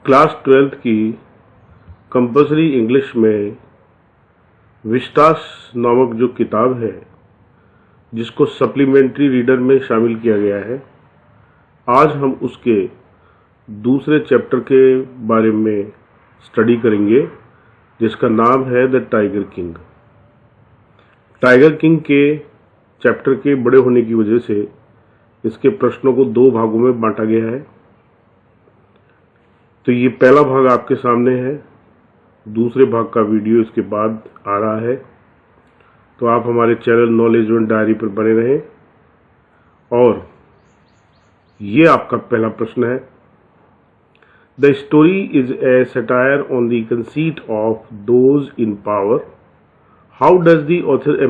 Class 12th की compulsory English में Vistas नामक जो किताब है जिसको सप्लीमेंट्री रीडर में शामिल किया गया है, आज हम उसके दूसरे चैप्टर के बारे में स्टडी करेंगे जिसका नाम है the tiger king. Tiger king के चैप्टर के बड़े होने की वजह से इसके प्रश्नों को दो भागों में बांटा गया है। तो ये पहला भाग आपके सामने है, दूसरे भाग का वीडियो इसके बाद आ रहा है। तो आप हमारे चैनल नॉलेज वन डायरी पर बने रहें। और ये आपका पहला प्रश्न है, the story is a satire on the conceit of those in power. How does the author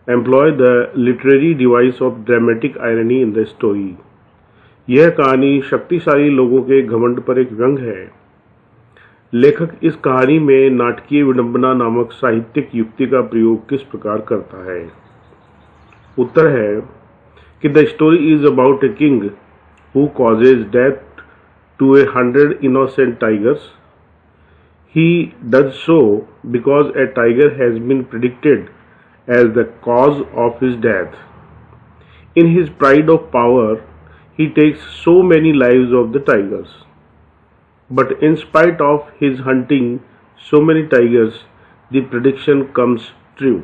employ the literary device of dramatic irony in the story. यह कहानी शक्तिशाली लोगों के घमंड पर एक व्यंग है। लेखक इस कहानी में नाटकीय विडंबना नामक साहित्यिक युक्ति का प्रयोग किस प्रकार करता है। उत्तर है कि the story is about a king who causes death to 100 innocent tigers. He does so because a tiger has been predicted as the cause of his death. In his pride of power, he takes so many lives of the tigers. But in spite of his hunting so many tigers, the prediction comes true.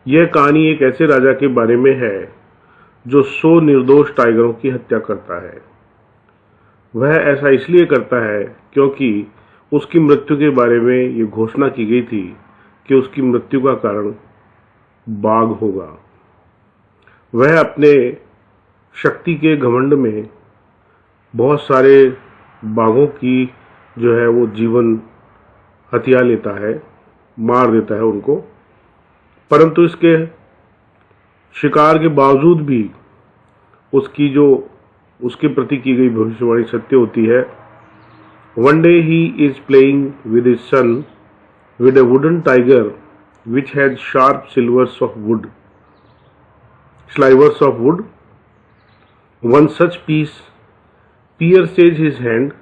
यह कहानी एक ऐसे राजा के बारे में है जो 100 निर्दोष टाइगरों की हत्या करता है। वह ऐसा इसलिए करता है क्योंकि उसकी मृत्यु के बारे में ये घोषणा की गई थी कि उसकी मृत्यु का कारण बाघ होगा। वह अपने शक्ति के घमंड में बहुत सारे बाघों की जो है वो जीवन हत्या लेता है, मार देता है उनको। परंतु इसके शिकार के बावजूद भी उसके प्रति की गई भविष्यवाणी सत्य होती है। One day he is playing with his son with a wooden tiger which has sharp slivers of wood. One such piece pierces his hand,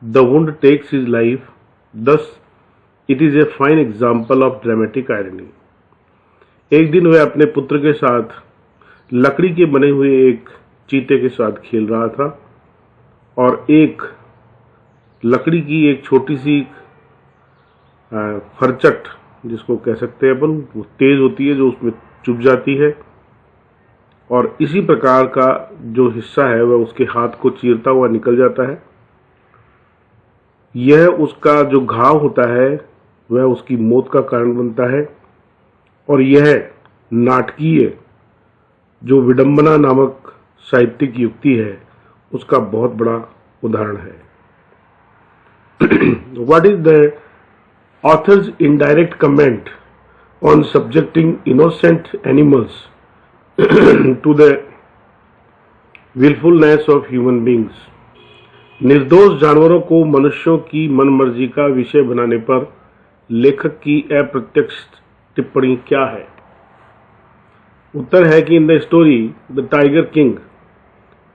the wound takes his life. Thus, it is a fine example of dramatic irony. एक दिन वह अपने पुत्र के साथ लकड़ी के बने हुए एक चीते के साथ खेल रहा था और एक लकड़ी की एक छोटी सी फरचट, जिसको कह सकते हैं अपन, वो तेज होती है जो उसमें चुभ जाती है और इसी प्रकार का जो हिस्सा है वह उसके हाथ को चीरता हुआ निकल जाता है। यह उसका जो घाव होता है वह उसकी मौत का कारण बनता है और यह नाटकीय जो विडंबना नामक साहित्यिक युक्ति है उसका बहुत बड़ा उदाहरण है। What is the author's indirect comment on subjecting innocent animals to the willfulness of human beings? निर्दोष जानवरों को मनुष्यों की मनमर्जी का विषय बनाने पर लेखक की अप्रत्यक्ष टिप्पणी क्या है। उत्तर है कि in the story the tiger king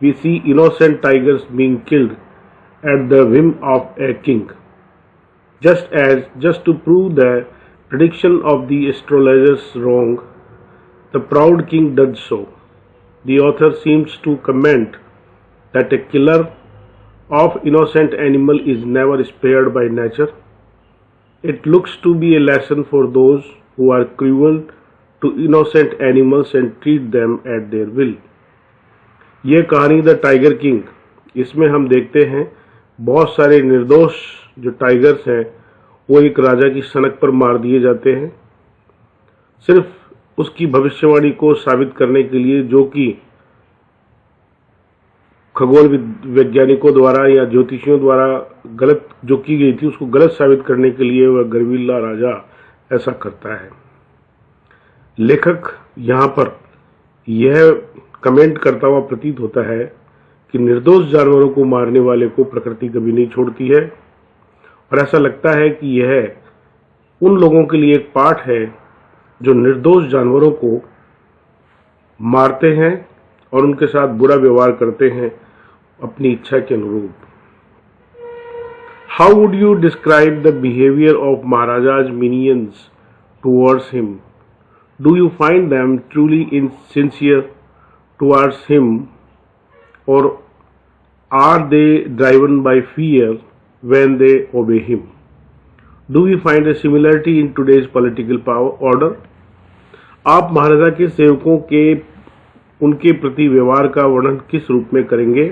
we see innocent tigers being killed at the whim of a king, just to prove the prediction of the astrologers wrong. The proud king does so. The author seems to comment that a killer of innocent animal is never spared by nature. It looks to be a lesson for those who are cruel to innocent animals and treat them at their will. यह कहानी the tiger king, इसमें हम देखते हैं बहुत सारे निर्दोष जो टाइगर्स हैं वो एक राजा की सनक पर मार दिए जाते हैं, सिर्फ उसकी भविष्यवाणी को साबित करने के लिए, जो कि खगोल वैज्ञानिकों द्वारा या ज्योतिषियों द्वारा गलत जो की गई थी उसको गलत साबित करने के लिए वह गर्वीला राजा ऐसा करता है। लेखक यहाँ पर यह कमेंट करता हुआ प्रतीत होता है कि निर्दोष जानवरों को मारने वाले को प्रकृति कभी नहीं छोड़ती है और ऐसा लगता है कि यह उन लोगों के लिए एक पाठ है जो निर्दोष जानवरों को मारते हैं और उनके साथ बुरा व्यवहार करते हैं अपनी इच्छा के अनुरूप। How would you describe the behavior of Maharaja's minions towards him? Do you find them truly insincere towards him, or are they driven by fear when they obey him? Do we find a similarity in today's political power order? आप महाराजा के सेवकों के उनके प्रति व्यवहार का वर्णन किस रूप में करेंगे?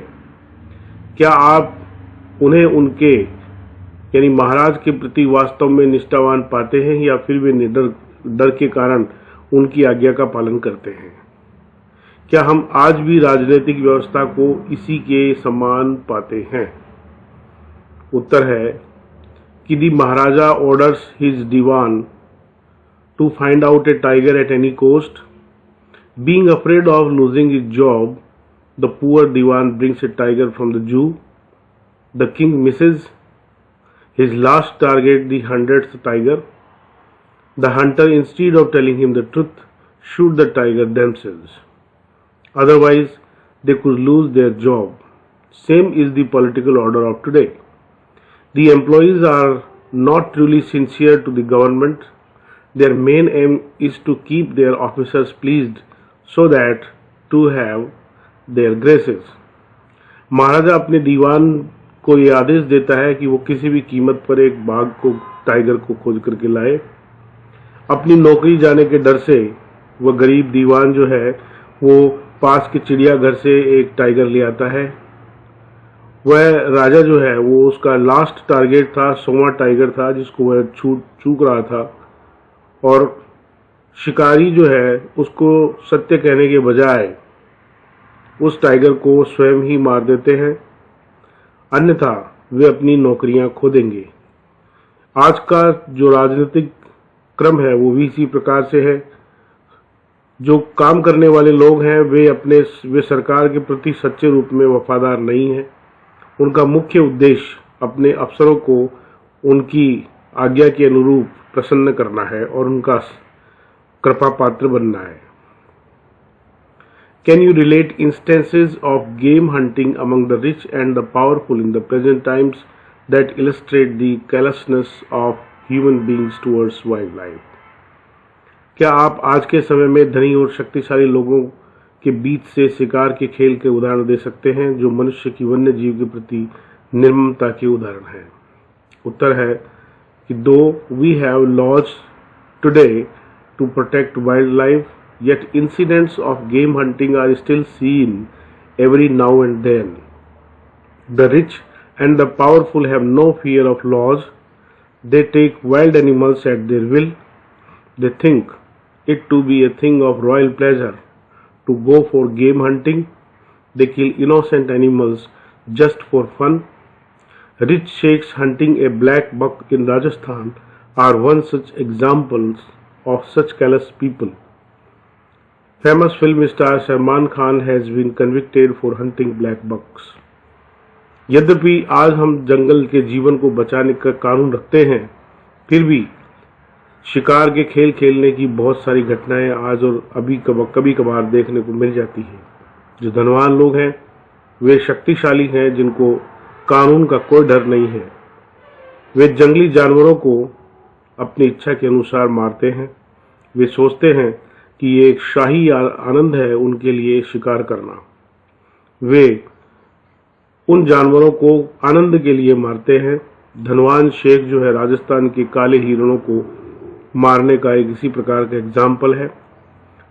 क्या आप उन्हें उनके यानी महाराज के प्रति वास्तव में निष्ठावान पाते हैं, या फिर वे निडर डर के कारण उनकी आज्ञा का पालन करते हैं? क्या हम आज भी राजनीतिक व्यवस्था को इसी के समान पाते हैं? उत्तर है कि the Maharaja orders his dewan to find out a tiger at any cost. Being afraid of losing his job, the poor dewan brings a tiger from the zoo. The king misses his last target, the 100th tiger. The hunter, instead of telling him the truth, shoot the tiger themselves. Otherwise, they could lose their job. Same is the political order of today. The employees are not truly sincere to the government. Their main aim is to keep their officers pleased so that to have their graces. महाराजा अपने दीवान को ये आदेश देता है कि वो किसी भी कीमत पर एक बाघ को टाइगर को खोज करके लाए. अपनी नौकरी जाने के डर से वह गरीब दीवान जो है वो पास के चिड़ियाघर से एक टाइगर ले आता है. वह राजा जो है वो उसका लास्ट टारगेट था, 100वां टाइगर था जिसको वह चूक रहा था, और शिकारी जो है उसको सत्य कहने के बजाय उस टाइगर को स्वयं ही मार देते हैं, अन्यथा वे अपनी नौकरियां खो देंगे. आज का जो राजनीतिक क्रम है वो भी इसी प्रकार से है. जो काम करने वाले लोग हैं वे सरकार के प्रति सच्चे रूप में वफादार नहीं हैं. उनका मुख्य उद्देश्य अपने अफसरों को उनकी आज्ञा के अनुरूप प्रसन्न करना है और उनका कृपा पात्र बनना है. Can you relate instances of game hunting among the rich and the powerful in the present times that illustrate the callousness of human beings towards wildlife? क्या आप आज के समय में धनी और शक्तिशाली लोगों के बीच से शिकार के खेल के उदाहरण दे सकते हैं जो मनुष्य की वन्य जीव के प्रति निर्ममता के उदाहरण हैं? उत्तर है कि though we have laws today to protect wildlife, yet incidents of game hunting are still seen every now and then. The rich and the powerful have no fear of laws. They take wild animals at their will. They think it to be a thing of royal pleasure to go for game hunting. They kill innocent animals just for fun. Rich sheikhs hunting a black buck in Rajasthan are one such examples of such callous people. Famous film star Salman Khan has been convicted for hunting black bucks. यद्यपि आज हम जंगल के जीवन को बचाने का कानून रखते हैं, फिर भी शिकार के खेल खेलने की बहुत सारी घटनाएं आज और अभी कभी कभार देखने को मिल जाती हैं. जो धनवान लोग हैं वे शक्तिशाली हैं जिनको कानून का कोई डर नहीं है. वे जंगली जानवरों को अपनी इच्छा के अनुसार मारते हैं. वे सोचते हैं कि ये एक शाही आनंद है उनके लिए शिकार करना. वे उन जानवरों को आनंद के लिए मारते हैं. धनवान शेख जो है राजस्थान के काले हिरणों को मारने का एक इसी प्रकार का एग्जाम्पल है.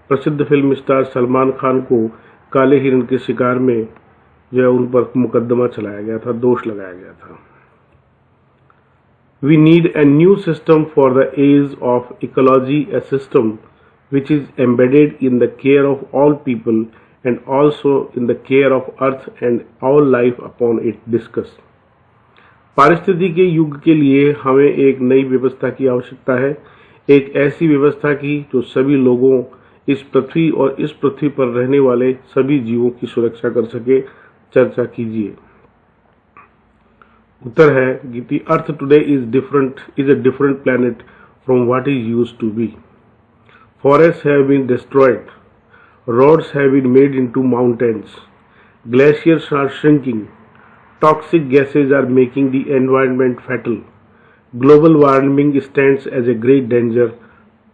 प्रसिद्ध फिल्म स्टार सलमान खान को काले हिरण के शिकार में जो है उन पर मुकदमा चलाया गया था, दोष लगाया गया था. We need a new system for the age of ecology, a system which is embedded in the care of all people and also in the care of earth and all life upon it discussed. पारिस्थितिकी के युग के लिए हमें एक नई व्यवस्था की आवश्यकता है, एक ऐसी व्यवस्था की जो सभी लोगों, इस पृथ्वी और इस पृथ्वी पर रहने वाले सभी जीवों की सुरक्षा कर सके. चर्चा कीजिए. उत्तर है कि the earth today is a different planet from what it used to be. Forests have been destroyed. Roads have been made into mountains. Glaciers are shrinking. toxic gases are making the environment fatal. Global warming stands as a great danger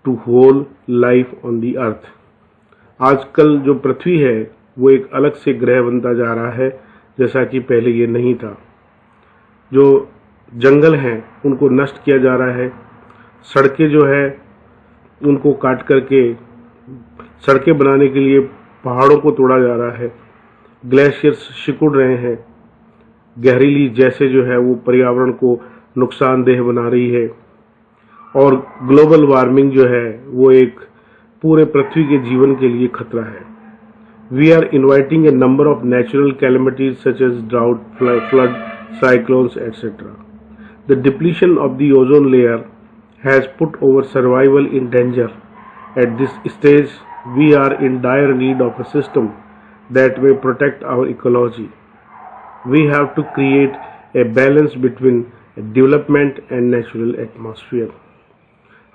to whole life on the earth. आजकल जो पृथ्वी है वो एक अलग से ग्रह बनता जा रहा है, जैसा कि पहले ये नहीं था। जो जंगल हैं उनको नष्ट किया जा रहा है, सड़कें जो है उनको काट करके सड़कें बनाने के लिए पहाड़ों को तोड़ा जा रहा है, ग्लेशियर्स सिकुड़ रहे हैं, गहरीली जैसे जो है वो पर्यावरण को नुकसानदेह बना रही है, और ग्लोबल वार्मिंग जो है वो एक पूरे पृथ्वी के जीवन के लिए खतरा है। We are inviting a number of natural calamities such as drought, flood, cyclones etcetera. The depletion of the ozone layer has put our survival in danger. At this stage, we are in dire need of a system that may protect our ecology. We have to create a balance between development and natural atmosphere.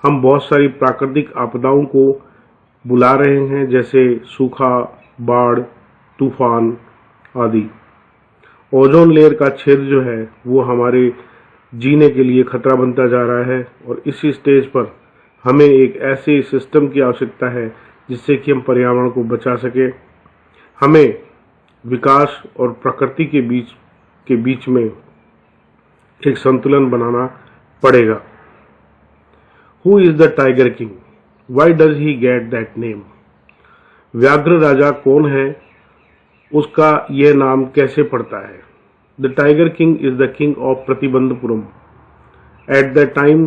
हम बहुत सारी प्राकृतिक आपदाओं को बुला रहे हैं, जैसे सूखा, बाढ़, तूफान आदि। ओजोन लेयर का छेद जो है वो हमारे जीने के लिए खतरा बनता जा रहा है, और इसी स्टेज पर हमें एक ऐसे सिस्टम की आवश्यकता है जिससे कि हम पर्यावरण को बचा सके। हमें विकास और प्रकृति के बीच में एक संतुलन बनाना पड़ेगा। Who is the tiger king? Why does he get that name? व्याघ्र राजा कौन है? उसका यह नाम कैसे पड़ता है? The Tiger King is the king of Pratibandhapuram. At the time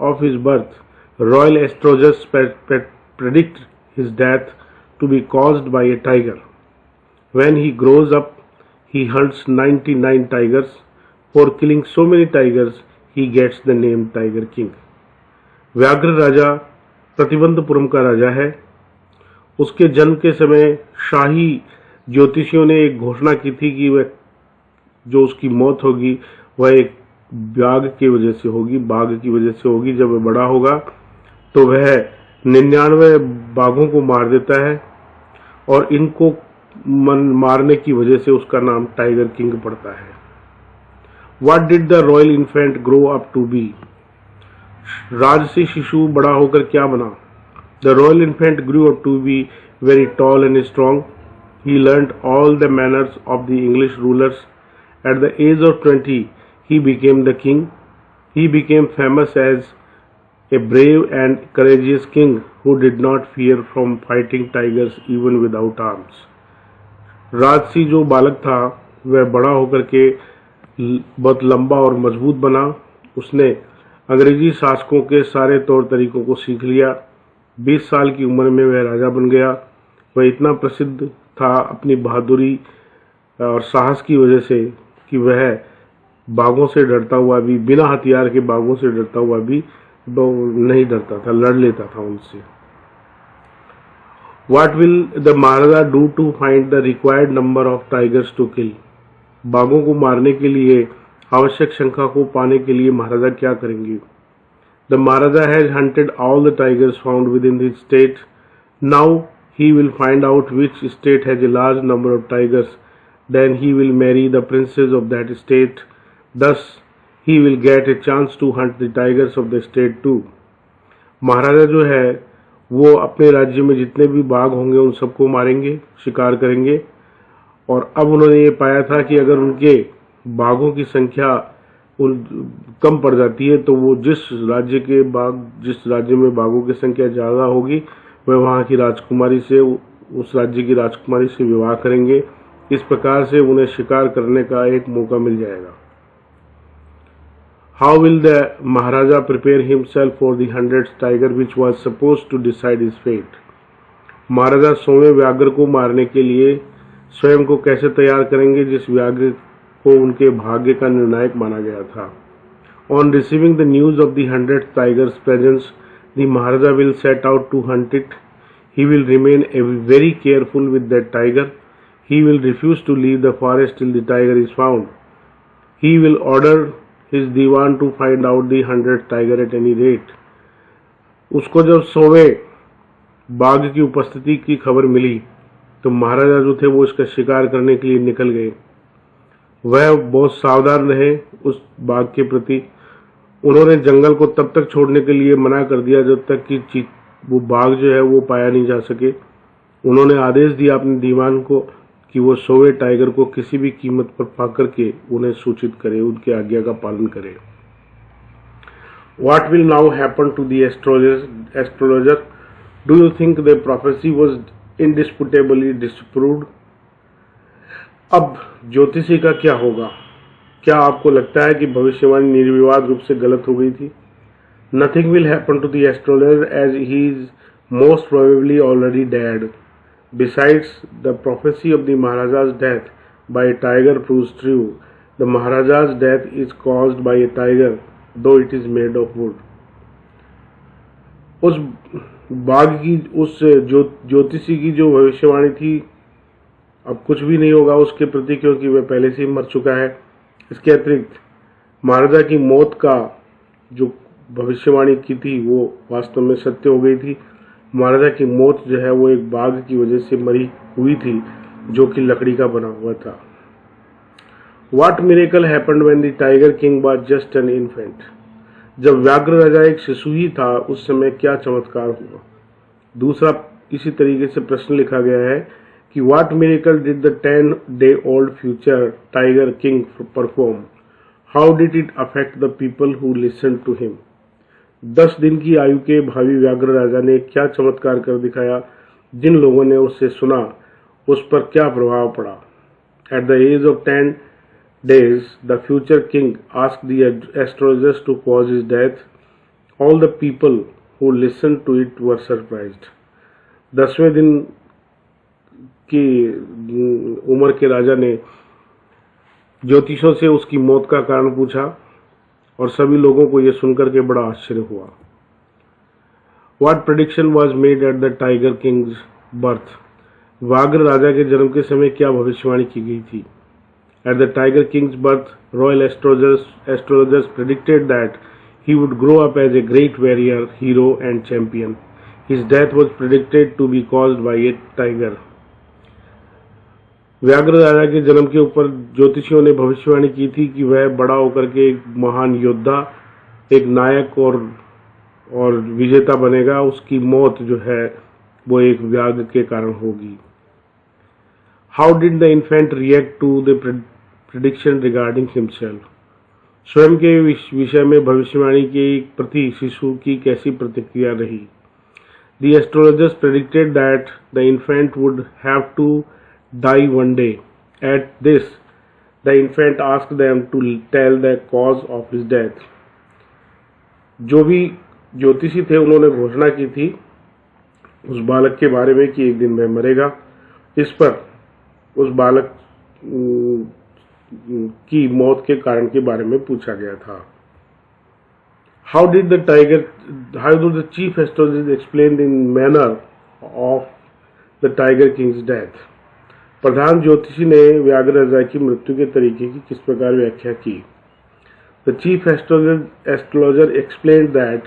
of his birth, royal astrologers predict his death to be caused by a tiger. When he grows up, he hunts 99 tigers. For killing so many tigers, he gets the name Tiger King. व्याघ्र राजा प्रतिबंधपुरम का राजा है। उसके जन्म के समय शाही ज्योतिषियों ने एक घोषणा की थी कि वह जो उसकी मौत होगी वह एक बाघ की वजह से होगी, बाघ की वजह से होगी। जब वह बड़ा होगा तो वह 99 बाघों को मार देता है, और इनको मारने की वजह से उसका नाम टाइगर किंग पड़ता है। What did the royal infant grow up to be? राजसी शिशु बड़ा होकर क्या बना? The royal infant grew up to be very tall and strong. He learnt all the manners of the English rulers. At the age of 20, he became the king. He became famous as a brave and courageous king who did not fear from fighting tigers even without arms. राजसी जो बालक था वह बड़ा होकर के बहुत लंबा और मजबूत बना। उसने अंग्रेजी शासकों के सारे तौर तरीकों को सीख लिया। 20 साल की उम्र में वह राजा बन गया। वह इतना प्रसिद्ध था अपनी बहादुरी और साहस की वजह से कि वह बाघों से डरता हुआ भी, बिना हथियार के बाघों से डरता हुआ भी नहीं डरता था, लड़ लेता था उनसे। What will the Maharaja do to find the required number of tigers to kill? बाघों को मारने के लिए आवश्यक संख्या को पाने के लिए महाराजा क्या करेंगे? The Maharaja has hunted all the tigers found within his state. Now he will find out which state has a large number of tigers. Then he will marry the princess of that state. Thus he will get a chance to hunt the tigers of the state too. महाराजा जो है वो अपने राज्य में जितने भी बाघ होंगे उन सबको मारेंगे, शिकार करेंगे। और अब उन्होंने ये पाया था कि अगर उनके बाघों की संख्या कम पड़ जाती है तो वो जिस राज्य में बाघों की संख्या ज़्यादा होगी वह वहाँ की राजकुमारी से, उस राज्य की राजकुमारी से विवाह करेंगे। इस प्रकार से उन्हें शिकार करने का एक मौका मिल जाएगा। How will the Maharaja prepare himself for the 100th tiger which was supposed to decide his fate? महाराजा 100वें व्याघ्र को मारने के लिए स्वयं को कैसे तैयार करेंगे जिस व्याघ्र को उनके भाग्य का निर्णायक माना गया था? On receiving the news of the 100th tiger's presence, the Maharaja will set out to hunt it. He will remain very careful with that tiger. He will refuse to leave the forest till the tiger is found. He will order his Diwan to find out the 100th tiger at any rate. उसको जब 100वें बाघ की उपस्थिति की खबर मिली तो महाराजा जो थे वो इसका शिकार करने के लिए निकल गए। वह बहुत सावधान रहे उस बाघ के प्रति। उन्होंने जंगल को तब तक छोड़ने के लिए मना कर दिया जब तक कि वो बाघ जो है वो पाया नहीं जा सके। उन्होंने आदेश दिया अपने दीवान को कि वो सोए टाइगर को किसी भी कीमत पर पकड़ के उन्हें सूचित करे, उनकी आज्ञा का पालन करे। What will now happen to the astrologer? Do you think the prophecy was indisputably disproved? अब ज्योतिषी का क्या होगा? क्या आपको लगता है कि भविष्यवाणी निर्विवाद रूप से गलत हो गई थी? Nothing will happen to the astrologer as he is most probably already dead. Besides, the prophecy of the Maharaja's death by a tiger proves true. The Maharaja's death is caused by a tiger, though it is made of wood. उस बाघ की, उस ज्योतिषी की जो भविष्यवाणी थी, अब कुछ भी नहीं होगा उसके प्रति, क्योंकि वह पहले से ही मर चुका है। इसके अतिरिक्त महाराजा की मौत का जो भविष्यवाणी की थी वो वास्तव में सत्य हो गई थी। महाराजा की मौत जो है वो एक बाघ की वजह से मरी हुई थी जो कि लकड़ी का बना हुआ था। What miracle happened when the Tiger King was just an infant? जब व्याघ्र राजा एक शिशु ही था उस समय क्या चमत्कार हुआ? दूसरा इसी तरीके से प्रश्न लिखा गया है कि What miracle did the 10-day-old future Tiger King perform? How did it affect the people who listened to him? 10 दिन की आयु के भावी व्याघ्र राजा ने क्या चमत्कार कर दिखाया? जिन लोगों ने उससे सुना उस पर क्या प्रभाव पड़ा? At the age of 10 days, the future king asked the astrologers to cause his death. All the people who listened to it were surprised. 10वें दिन की उम्र के राजा ने ज्योतिषों से उसकी मौत का कारण पूछा और सभी लोगों को यह सुनकर के बड़ा आश्चर्य हुआ। What prediction was made at the Tiger King's birth? व्याघ्र राजा के जन्म के समय क्या भविष्यवाणी की गई थी? At the Tiger King's birth, royal astrologers predicted that he would grow up as a great warrior, hero and champion. His death was predicted to be caused by a tiger. व्याघ्र राजा के जन्म के ऊपर ज्योतिषियों ने भविष्यवाणी की थी कि वह बड़ा होकर के एक महान योद्धा, एक नायक और विजेता बनेगा। उसकी मौत जो है वो एक व्याघ्र के कारण होगी। How did the infant react to the prediction regarding himself? स्वयं के विषय में भविष्यवाणी के प्रति शिशु की कैसी प्रतिक्रिया रही? The astrologers predicted that the infant would have to die one day. At this, the infant asked them to tell the cause of his death. जो भी ज्योतिषी थे उन्होंने घोषणा की थी उस बालक के बारे में कि एक दिन वह मरेगा। इस पर उस बालक की मौत के कारण के बारे में पूछा गया था। How did the chief astrologer explain the manner of the Tiger King's death? प्रधान ज्योतिषी ने व्याघ्र राजा की मृत्यु के तरीके की किस प्रकार व्याख्या की? The chief astrologer explained that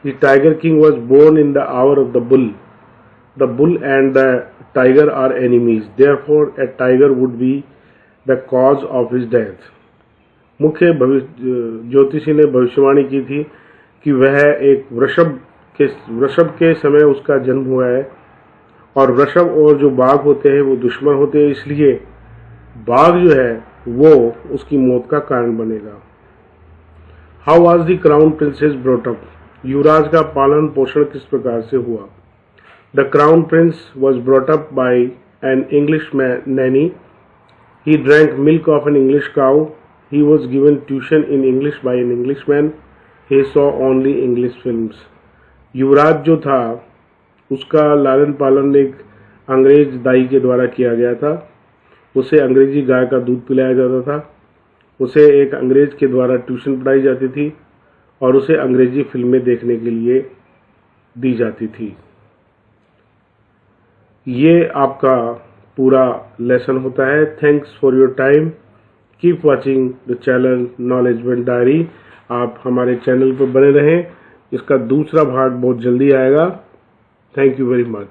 the Tiger King was born in the hour of the bull. The bull and the tiger are enemies. Therefore, a tiger would be the cause of his death. मुख्य ज्योतिषी ने भविष्यवाणी की थी कि वह एक वृषभ के समय उसका जन्म हुआ है और वृषभ और जो बाघ होते हैं वो दुश्मन होते हैं, इसलिए बाघ जो है वो उसकी मौत का कारण बनेगा। How was the crown princess brought up? युवराज का पालन पोषण किस प्रकार से हुआ? The crown prince was brought up by an English nanny. He drank milk of an English cow. He was given tuition in English by an Englishman. He saw only English films. युवराज जो था उसका लालन पालन एक अंग्रेज दाई के द्वारा किया गया था। उसे अंग्रेजी गाय का दूध पिलाया जाता था, उसे एक अंग्रेज के द्वारा ट्यूशन पढ़ाई जाती थी और उसे अंग्रेजी फिल्में देखने के लिए दी जाती थी। ये आपका पूरा लेसन होता है। Thanks for your time. Keep watching the channel acknowledgement diary. आप हमारे चैनल पर बने रहें। इसका दूसरा भाग बहुत जल्दी आएगा। Thank you very much.